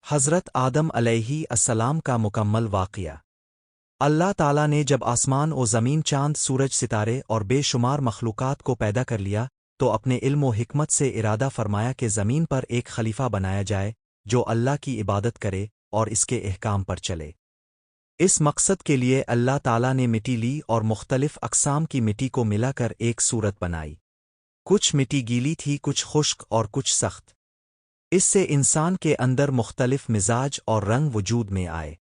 حضرت آدم علیہ السلام کا مکمل واقعہ۔ اللہ تعالیٰ نے جب آسمان و زمین، چاند، سورج، ستارے اور بے شمار مخلوقات کو پیدا کر لیا تو اپنے علم و حکمت سے ارادہ فرمایا کہ زمین پر ایک خلیفہ بنایا جائے جو اللہ کی عبادت کرے اور اس کے احکام پر چلے۔ اس مقصد کے لیے اللہ تعالیٰ نے مٹی لی اور مختلف اقسام کی مٹی کو ملا کر ایک صورت بنائی۔ کچھ مٹی گیلی تھی، کچھ خشک اور کچھ سخت۔ اس سے انسان کے اندر مختلف مزاج اور رنگ وجود میں آئے۔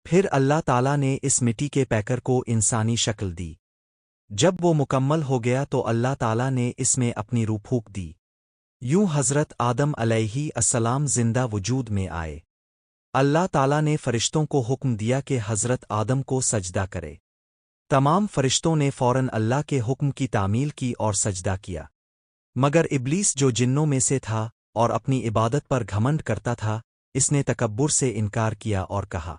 پھر اللہ تعالیٰ نے اس مٹی کے پیکر کو انسانی شکل دی۔ جب وہ مکمل ہو گیا تو اللہ تعالیٰ نے اس میں اپنی روح پھونک دی۔ یوں حضرت آدم علیہ السلام زندہ وجود میں آئے۔ اللہ تعالیٰ نے فرشتوں کو حکم دیا کہ حضرت آدم کو سجدہ کرے۔ تمام فرشتوں نے فوراً اللہ کے حکم کی تعمیل کی اور سجدہ کیا، مگر ابلیس جو جنوں میں سے تھا اور اپنی عبادت پر گھمنڈ کرتا تھا، اس نے تکبر سے انکار کیا اور کہا،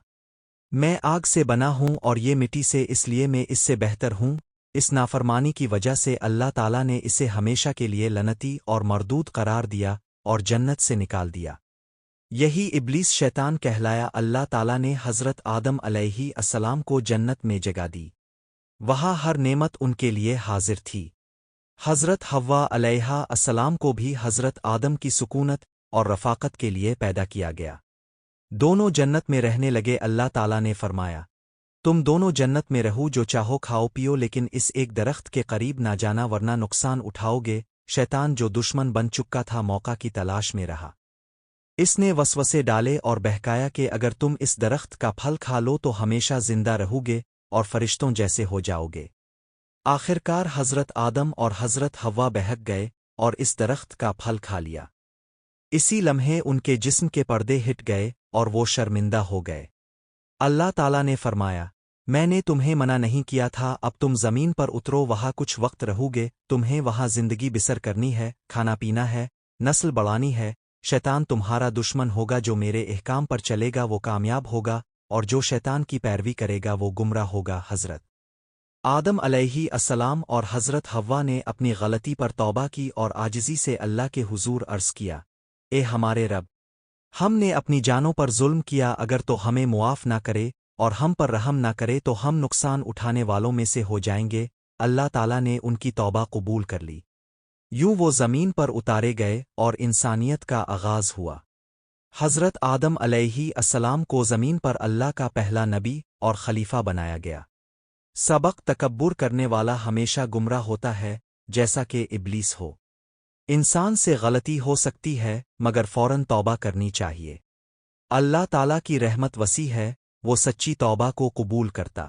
میں آگ سے بنا ہوں اور یہ مٹی سے، اس لیے میں اس سے بہتر ہوں۔ اس نافرمانی کی وجہ سے اللہ تعالیٰ نے اسے ہمیشہ کے لیے لعنتی اور مردود قرار دیا اور جنت سے نکال دیا۔ یہی ابلیس شیطان کہلایا۔ اللہ تعالیٰ نے حضرت آدم علیہ السلام کو جنت میں جگہ دی۔ وہاں ہر نعمت ان کے لیے حاضر تھی۔ حضرت حوا علیہ السلام کو بھی حضرت آدم کی سکونت اور رفاقت کے لیے پیدا کیا گیا۔ دونوں جنت میں رہنے لگے۔ اللہ تعالیٰ نے فرمایا، تم دونوں جنت میں رہو، جو چاہو کھاؤ پیو، لیکن اس ایک درخت کے قریب نہ جانا ورنہ نقصان اٹھاؤ گے۔ شیطان جو دشمن بن چکا تھا موقع کی تلاش میں رہا۔ اس نے وسوسے ڈالے اور بہکایا کہ اگر تم اس درخت کا پھل کھا لو تو ہمیشہ زندہ رہو گے اور فرشتوں جیسے ہو جاؤ گے۔ آخرکار حضرت آدم اور حضرت حوا بہک گئے اور اس درخت کا پھل کھا لیا۔ اسی لمحے ان کے جسم کے پردے ہٹ گئے اور وہ شرمندہ ہو گئے۔ اللہ تعالیٰ نے فرمایا، میں نے تمہیں منع نہیں کیا تھا، اب تم زمین پر اترو، وہاں کچھ وقت رہو گے، تمہیں وہاں زندگی بسر کرنی ہے، کھانا پینا ہے، نسل بڑھانی ہے۔ شیطان تمہارا دشمن ہوگا، جو میرے احکام پر چلے گا وہ کامیاب ہوگا اور جو شیطان کی پیروی کرے گا وہ گمراہ ہوگا۔ حضرت آدم علیہ السلام اور حضرت حوا نے اپنی غلطی پر توبہ کی اور عاجزی سے اللہ کے حضور عرض کیا، اے ہمارے رب، ہم نے اپنی جانوں پر ظلم کیا، اگر تو ہمیں معاف نہ کرے اور ہم پر رحم نہ کرے تو ہم نقصان اٹھانے والوں میں سے ہو جائیں گے۔ اللہ تعالیٰ نے ان کی توبہ قبول کر لی۔ یوں وہ زمین پر اتارے گئے اور انسانیت کا آغاز ہوا۔ حضرت آدم علیہ السلام کو زمین پر اللہ کا پہلا نبی اور خلیفہ بنایا گیا۔ سبق: تکبر کرنے والا ہمیشہ گمراہ ہوتا ہے، جیسا کہ ابلیس ہو۔ انسان سے غلطی ہو سکتی ہے مگر فوراً توبہ کرنی چاہیے۔ اللہ تعالیٰ کی رحمت وسیع ہے، وہ سچی توبہ کو قبول کرتا۔